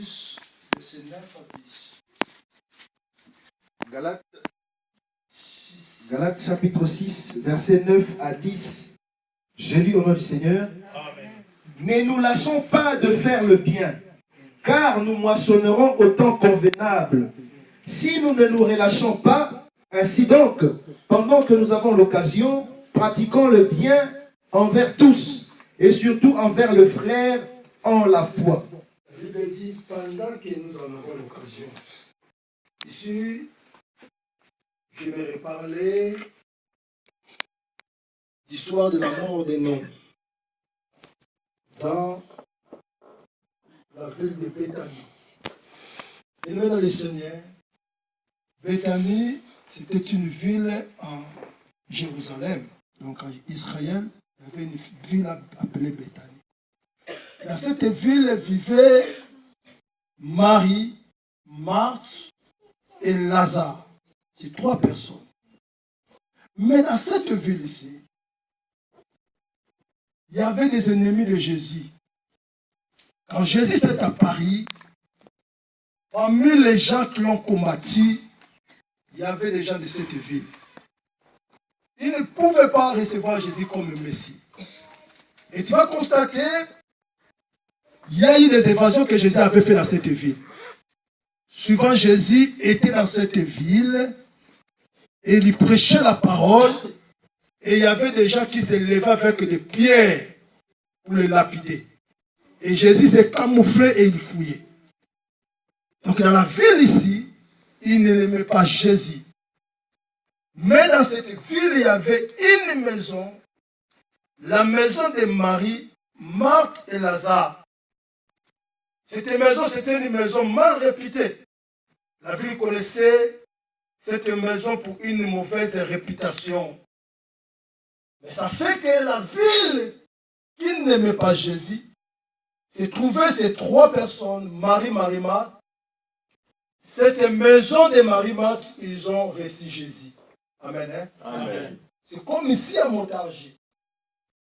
6, verset 9 à 10. Galates chapitre 6, verset 9 à 10. Je lis au nom du Seigneur. Amen. Ne nous lâchons pas de faire le bien, car nous moissonnerons au temps convenable. Si nous ne nous relâchons pas, ainsi donc, pendant que nous avons l'occasion, pratiquons le bien envers tous, et surtout envers le frère en la foi. La Bible dit, pendant que nous en avons l'occasion. Ici, je vais reparler d'histoire de la mort des noms dans la ville de Béthanie. Et nous, dans les Seigneurs, Béthanie, c'était une ville en Jérusalem, donc en Israël, il y avait une ville appelée Béthanie. Dans cette ville vivaient Marie, Marthe et Lazare. C'est 3 personnes. Mais dans cette ville ici, il y avait des ennemis de Jésus. Quand Jésus s'est apparu, parmi les gens qui l'ont combattu, il y avait des gens de cette ville. Ils ne pouvaient pas recevoir Jésus comme Messie. Et tu vas constater, il y a eu des évasions que Jésus avait fait dans cette ville. Souvent, Jésus était dans cette ville et il prêchait la parole et il y avait des gens qui se levaient avec des pierres pour le lapider. Et Jésus s'est camouflé et il fouillait. Donc dans la ville ici, il ne l'aimait pas Jésus. Mais dans cette ville, il y avait une maison, la maison de Marie, Marthe et Lazare. Cette maison, c'était une maison mal réputée. La ville connaissait cette maison pour une mauvaise réputation. Mais ça fait que la ville qui n'aimait pas Jésus s'est trouvée ces 3 personnes, Marie, Marthe. Cette maison de Marie, Marthe, ils ont reçu Jésus. Amen. Hein? Amen. C'est comme ici à Montargis.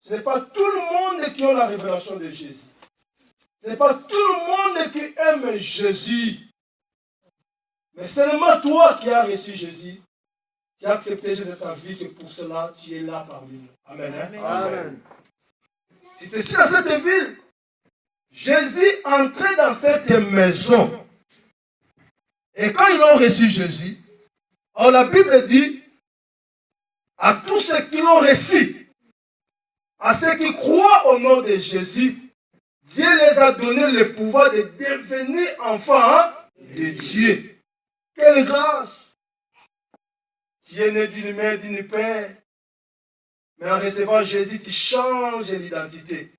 Ce n'est pas tout le monde qui a la révélation de Jésus. Ce n'est pas tout le monde qui aime Jésus. Mais seulement toi qui as reçu Jésus, tu as accepté Jésus de ta vie, c'est pour cela que tu es là parmi nous. Amen. Hein? Amen. C'est ici dans cette ville. Jésus entrait dans cette maison. Et quand ils ont reçu Jésus, alors la Bible dit, à tous ceux qui l'ont reçu, à ceux qui croient au nom de Jésus, Dieu les a donné le pouvoir de devenir enfants de Dieu. Quelle grâce! Tu es né d'une mère, d'une père, mais en recevant Jésus, tu changes l'identité.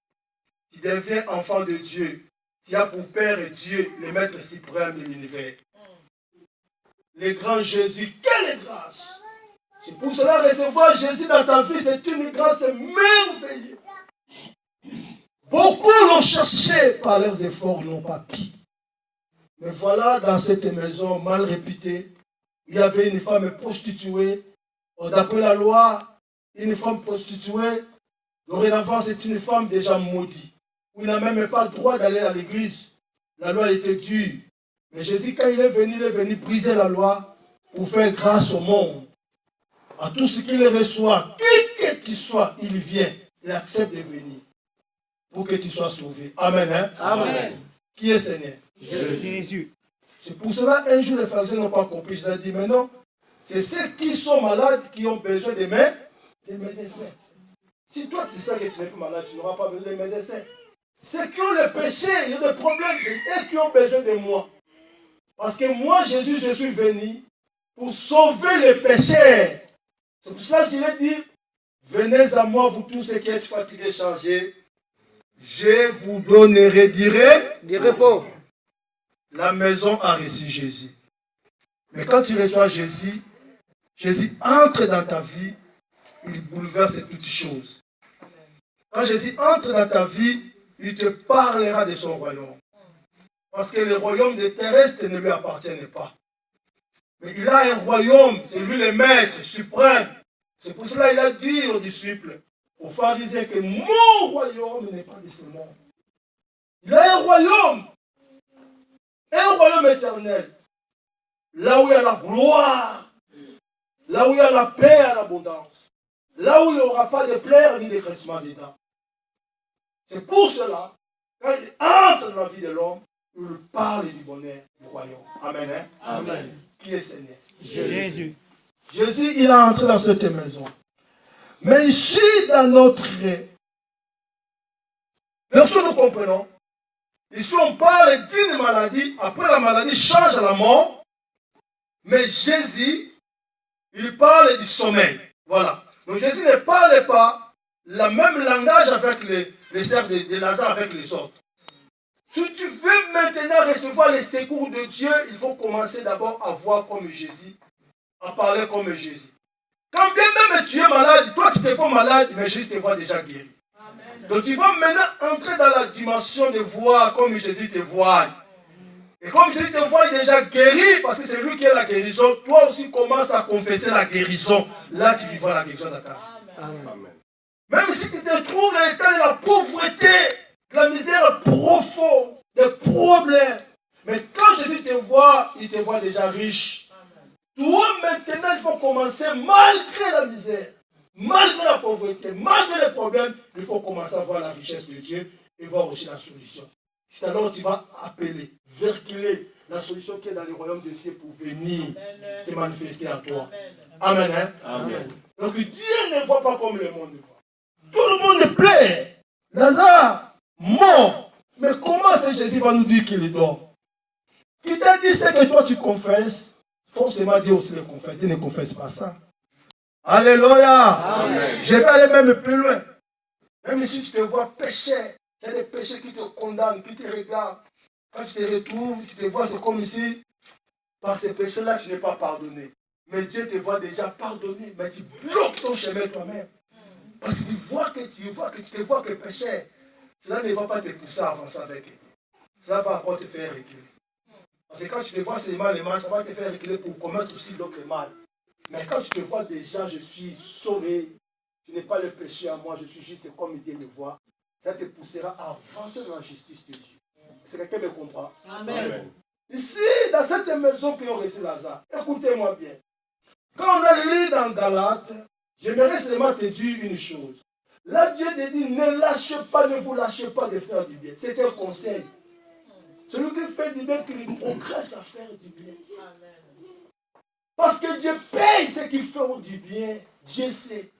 Tu deviens enfant de Dieu. Tu as pour père Dieu, le maître suprême de l'univers. Le grand Jésus, quelle grâce! C'est pour cela recevoir Jésus dans ta vie, c'est une grâce merveilleuse. Beaucoup l'ont cherché par leurs efforts, n'ont pas pu. Mais voilà, dans cette maison mal réputée, il y avait une femme prostituée. D'après la loi, une femme prostituée, dorénavant, c'est une femme déjà maudite. Où il n'a même pas le droit d'aller à l'église. La loi était dure. Mais Jésus, quand il est venu briser la loi pour faire grâce au monde. À tout ce qu'il reçoit, qui que tu sois, il vient. Il accepte de venir pour que tu sois sauvé. Amen. Hein? Amen. Qui est Seigneur? Jésus. C'est pour cela, un jour, les pharisiens n'ont pas compris. Jésus a dit, mais non, c'est ceux qui sont malades qui ont besoin des médecins. Si toi, tu sais que tu n'es pas malade, tu n'auras pas besoin des médecins. Ceux qui ont le péché, ils ont le problème, c'est eux qui ont besoin de moi. Parce que moi, Jésus, je suis venu pour sauver les pécheurs. C'est pour cela que je l'ai dit, venez à moi, vous tous ceux qui êtes fatigués, chargés, je vous donnerai, Du repos. La maison a reçu Jésus. Mais quand tu reçois Jésus, Jésus entre dans ta vie, il bouleverse toutes choses. Quand Jésus entre dans ta vie, il te parlera de son royaume. Parce que le royaume des terrestres ne lui appartient pas. Mais il a un royaume, c'est lui le maître suprême. C'est pour cela qu'il a dit aux disciples, aux pharisiens, que mon royaume n'est pas de ce monde. Il a un royaume. royaume éternel, là où il y a la gloire, là où il y a la paix et l'abondance, là où il n'y aura pas de pleurs ni de graissements des dents. C'est pour cela, quand il entre dans la vie de l'homme, il parle du bonheur du royaume. Amen. Hein? Amen. Qui est Seigneur? Jésus. Jésus, il est entré dans cette maison. Mais ici, dans notre version, nous comprenons. Ici, on parle d'une maladie. Après, la maladie change à la mort. Mais Jésus, il parle du sommeil. Voilà. Donc Jésus ne parle pas le même langage avec les serfs de Lazare avec les autres. Si tu veux maintenant recevoir les secours de Dieu, il faut commencer d'abord à voir comme Jésus, à parler comme Jésus. Quand bien même tu es malade, toi tu te vois malade, mais Jésus te voit déjà guéri. Amen. Donc tu vas maintenant entrer dans la dimension de voir comme Jésus te voit. Et comme Jésus te voit déjà guéri, parce que c'est lui qui est la guérison, toi aussi commence à confesser la guérison. Là tu vivras la guérison de ta vie. Amen. Même si tu te trouves dans l'état de la pauvreté, la misère profonde, des problèmes. Mais quand Jésus te voit, il te voit déjà riche. Toi, maintenant, il faut commencer, malgré la misère, malgré la pauvreté, malgré les problèmes, il faut commencer à voir la richesse de Dieu et voir aussi la solution. C'est alors que tu vas appeler, verculer la solution qui est dans le royaume de Dieu pour venir se manifester à toi. Amen. Hein? Amen. Donc Dieu ne voit pas comme le monde voit. Tout le monde pleure. Lazare, mort. Mais comment c'est Jésus va nous dire qu'il dort? Il t'a dit c'est que toi tu confesses. Forcément Dieu aussi le confesse. Tu ne confesses pas ça. Alléluia. Amen. Je vais aller même plus loin. Même si tu te vois pécher, il y a des péchés qui te condamnent, qui te regardent. Quand tu te retrouves, tu te vois, c'est comme si par ces péchés-là tu n'es pas pardonné. Mais Dieu te voit déjà pardonné. Mais tu bloques ton chemin toi-même. Parce qu'il voit que tu te vois que péché, cela ne va pas te pousser à avancer avec Dieu. Cela va encore te faire reculer. Parce que quand tu te vois seulement le mal, ça va te faire reculer pour commettre aussi d'autres mal. Mais quand tu te vois déjà, je suis sauvé, je n'ai pas le péché à moi, je suis juste comme Dieu me voit, ça te poussera à avancer dans la justice de Dieu. C'est quelqu'un qui me comprend? Amen. Amen. Ici, dans cette maison qui ont reçu Lazare, écoutez-moi bien. Quand on a lu dans Galates, j'aimerais seulement te dire une chose. Là, Dieu te dit, ne lâchez pas, ne vous lâchez pas de faire du bien. C'est un conseil. Celui qui fait du bien, qu'il progresse à faire du bien. Parce que Dieu paye ceux qui font du bien. Dieu sait.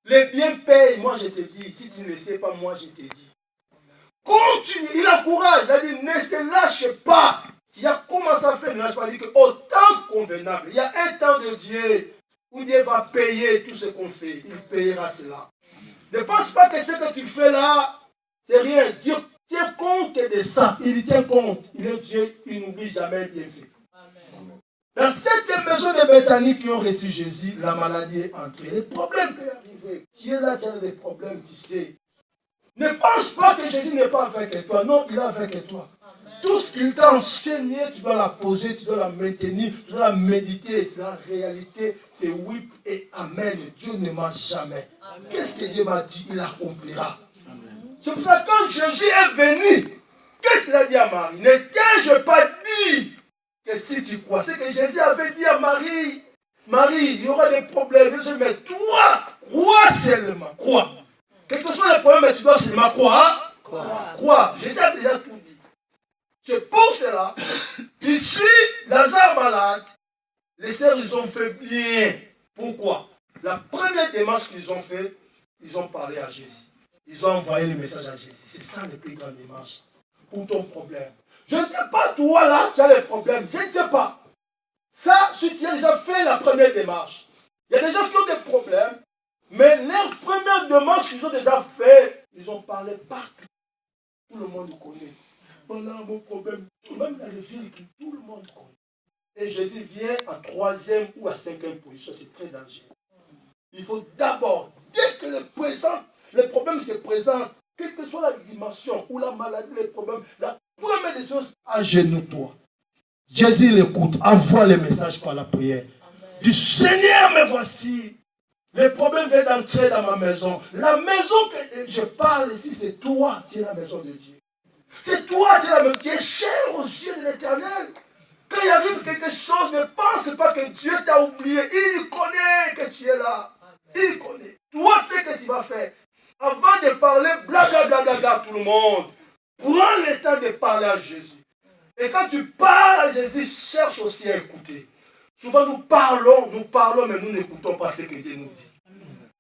Les biens payent, moi je te dis. Si tu ne le sais pas, moi je te dis. Continue, il encourage, il a dit, ne te lâche pas. Il a commencé à faire, ne lâche pas. Il dit qu'au temps convenable, il y a un temps de Dieu où Dieu va payer tout ce qu'on fait. Il payera cela. Ne pense pas que ce que tu fais là, c'est rien. Dieu tient compte de ça. Il tient compte. Il est Dieu, il n'oublie jamais bien fait. Amen. Dans cette maison de Béthanie qui ont reçu Jésus, la maladie est entrée. Les problèmes peuvent arriver. Tu es là, tu as des problèmes, tu sais. Ne pense pas que Jésus n'est pas avec toi. Non, il est avec toi. Amen. Tout ce qu'il t'a enseigné, tu dois la poser, tu dois la maintenir, tu dois la méditer. C'est la réalité, c'est oui et amen. Dieu ne ment jamais. Qu'est-ce que Dieu m'a dit? Il accomplira. C'est pour ça que quand Jésus est venu, qu'est-ce qu'il a dit à Marie? Ne t'ai-je pas dit que si tu crois? C'est que Jésus avait dit à Marie, Marie, il y aura des problèmes, mais toi, crois seulement, crois. Quel que soit les problèmes, tu dois seulement croire. Crois. Jésus a déjà tout dit. C'est pour cela, ici, Lazare malade, les sœurs, ils ont fait bien. Pourquoi? La première démarche qu'ils ont fait, ils ont parlé à Jésus. Ils ont envoyé le message à Jésus. C'est ça la plus grande démarche pour ton problème. Je ne sais pas, toi là, tu as les problèmes. Je ne sais pas. Ça, si tu as déjà fait la première démarche. Il y a des gens qui ont des problèmes, mais leur première démarche qu'ils ont déjà fait, ils ont parlé partout. Tout le monde connaît. On a un bon problème. Même dans les villes, tout le monde connaît. Et Jésus vient en 3e ou à 5e position. C'est très dangereux. Il faut d'abord, dès que le problème se présente, quelle que soit la dimension ou la maladie, les problèmes, la première des choses, agenouille-toi. Jésus l'écoute, envoie les messages par la prière. Amen. Du Seigneur, me voici. Les problèmes viennent d'entrer dans ma maison. La maison que je parle ici, c'est toi, tu es la maison de Dieu. C'est toi, tu es la maison. Tu es cher aux yeux de l'Éternel. quelque chose, ne pense pas que Dieu t'a oublié. Il connaît que tu es là. Il connaît. Toi, ce que tu vas faire. Avant de parler, blablabla à tout le monde, prends le temps de parler à Jésus. Et quand tu parles à Jésus, cherche aussi à écouter. Souvent, nous parlons, mais nous n'écoutons pas ce que Dieu nous dit.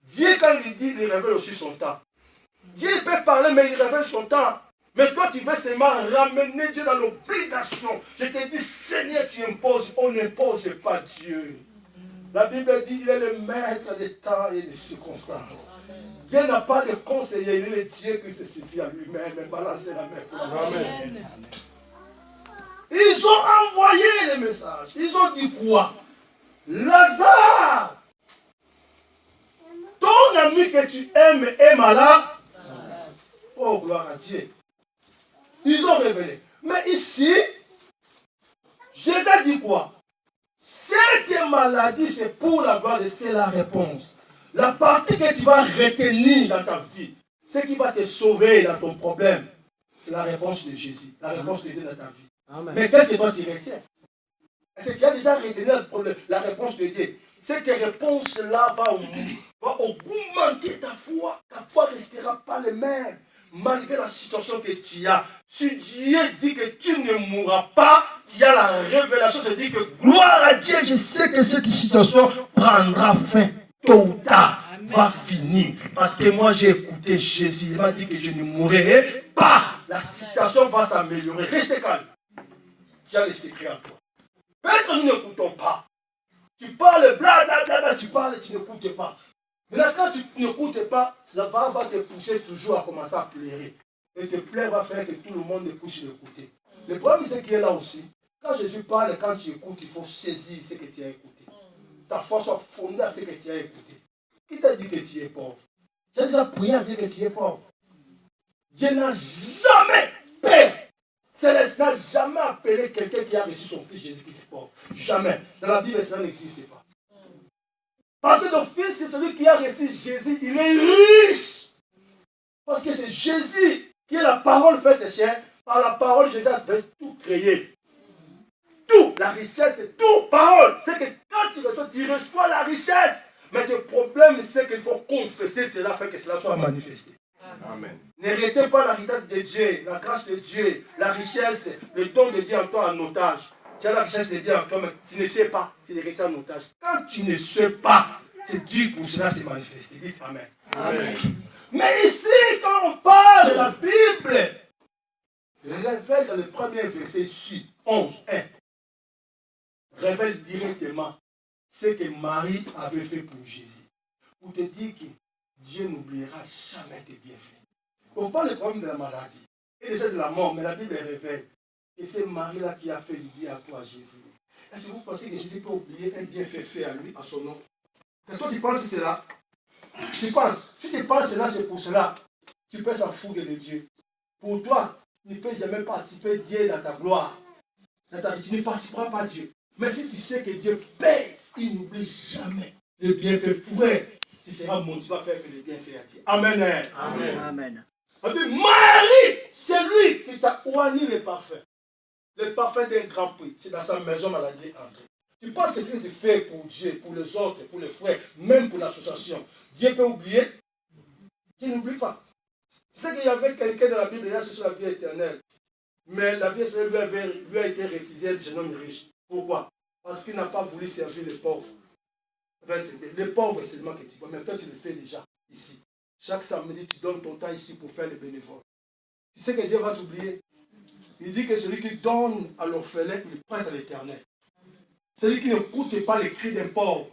Dieu, quand il dit, il révèle aussi son temps. Dieu peut parler, mais il révèle son temps. Mais toi, tu veux seulement ramener Dieu dans l'obligation. Je te dis, Seigneur, tu imposes. On n'impose pas Dieu. La Bible dit, il est le maître des temps et des circonstances. Dieu n'a pas de conseiller, il est le Dieu qui se suffit à lui-même. Et balancer la main pour Amen. Ils ont envoyé les messages. Ils ont dit quoi? Lazare, ton ami que tu aimes est malade. Oh, gloire à Dieu. Ils ont révélé. Mais ici, Jésus dit quoi? Cette maladie, c'est pour la gloire de Dieu, c'est la réponse. La partie que tu vas retenir dans ta vie, ce qui va te sauver dans ton problème, c'est la réponse de Jésus, la réponse de Dieu dans ta vie. Amen. Mais qu'est-ce que toi tu retiens? Est-ce que tu as déjà retenu la réponse de Dieu? Cette réponse-là va augmenter ta foi. Ta foi ne restera pas la même, malgré la situation que tu as. Si Dieu dit que tu ne mourras pas, tu as la révélation, de dire que gloire à Dieu, je sais que cette situation prendra fin. Tôt ou tard, va finir. Parce que moi, j'ai écouté Jésus. Il m'a dit que je ne mourrai pas. La situation va s'améliorer. Reste calme. Tu as le secret en toi. Peut-être nous n'écoutons pas. Tu parles, blablabla, tu parles et tu n'écoutes pas. Mais là, quand tu n'écoutes pas, ça va te pousser toujours à commencer à pleurer. Et te pleurer va faire que tout le monde ne puisse l'écouter. Le problème, c'est qu'il est là aussi. Quand Jésus parle et quand tu écoutes, il faut saisir ce que tu as écouté. Ta foi soit fondée à ce que tu as écouté. Qui t'a dit que tu es pauvre? Tu as déjà prié à Dieu que tu es pauvre. Dieu n'a jamais, Père Céleste n'a jamais appelé quelqu'un qui a reçu son fils Jésus-Christ pauvre. Jamais. Dans la Bible, ça n'existe pas. Parce que ton fils, c'est celui qui a reçu Jésus, il est riche. Parce que c'est Jésus qui est la parole faite chair. Par la parole, Jésus a tout créé. Tout, la richesse, c'est tout, parole. C'est que quand tu reçois la richesse. Mais le problème, c'est qu'il faut confesser cela afin que cela soit manifesté. Amen. Ne retiens pas la richesse de Dieu, la grâce de Dieu, la richesse, le don de Dieu en toi en otage. Tu as la richesse de Dieu en toi, mais tu ne sais pas, tu les retiens en otage. Quand tu ne sais pas, c'est Dieu pour cela s'est manifesté. Dites Amen. Amen. Mais ici, quand on parle de la Bible, révèle dans le premier verset ici, 11, 1. Révèle directement ce que Marie avait fait pour Jésus. Pour te dire que Dieu n'oubliera jamais tes bienfaits. On parle quand même de la maladie et déjà de la mort, mais la Bible révèle que c'est Marie-là qui a fait du bien à toi, Jésus. Est-ce que vous pensez que Jésus peut oublier un bienfait fait à lui, à son nom? Est-ce que tu penses que c'est là? Tu penses? Si tu penses cela, c'est pour cela. Tu peux s'en foutre de Dieu. Pour toi, tu ne peux jamais participer Dieu dans ta gloire. Tu ne participeras pas à Dieu. Mais si tu sais que Dieu paye, il n'oublie jamais le bienfait. Tu seras mon, tu vas faire que le bienfait à Dieu. Amen. Amen. Amen. Marie, c'est lui qui t'a oigné le parfum. Le parfum d'un grand prix. C'est dans sa maison maladie entrée. Tu penses que ce que tu fais pour Dieu, pour les autres, pour les frères, même pour l'association, Dieu peut oublier? Dieu n'oublie pas. Tu sais qu'il y avait quelqu'un dans la Bible, là, c'est sur la vie éternelle. Mais la vie éternelle lui a été refusée de jeune homme riche. Pourquoi? Parce qu'il n'a pas voulu servir les pauvres. Les pauvres, c'est seulement que tu vois. Mais toi, tu le fais déjà ici. Chaque samedi, tu donnes ton temps ici pour faire les bénévoles. Tu sais que Dieu va t'oublier. Il dit que celui qui donne à l'orphelin, il prête à l'éternel. Celui qui n'écoute pas les cris des pauvres,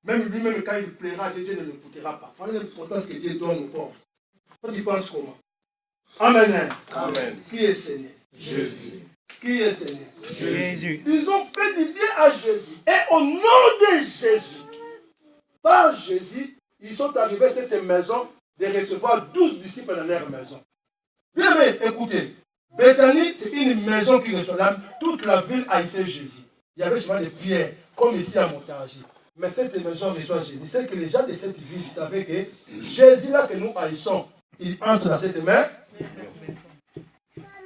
même lui-même quand il plaira, Dieu ne l'écoutera pas. Voilà l'importance que Dieu donne aux pauvres. Toi, tu penses comment? Amen. Amen. Qui est Seigneur? Jésus. Qui est Seigneur? Jésus. Ils ont fait du bien à Jésus. Et au nom de Jésus, par Jésus, ils sont arrivés à cette maison de recevoir 12 disciples dans leur maison. Bien, mais écoutez, Bethanie, c'est une maison qui reçoit l'âme. Toute la ville haïssait Jésus. Il y avait souvent des prières, comme ici à Montargis. Mais cette maison reçoit Jésus. C'est que les gens de cette ville savaient que Jésus, là que nous haïssons, il entre dans cette maison.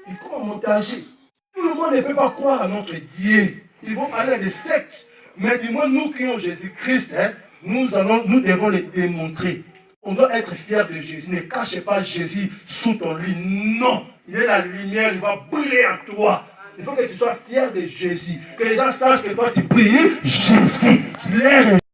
Il croit à Montargis. Tout le monde ne peut pas croire à notre Dieu. Ils vont parler des sectes. Mais du moins, nous qui avons Jésus-Christ, hein, nous devons les démontrer. On doit être fiers de Jésus. Ne cache pas Jésus sous ton lit. Non. Il est la lumière, il va briller en toi. Il faut que tu sois fier de Jésus. Que les gens sachent que toi tu pries Jésus.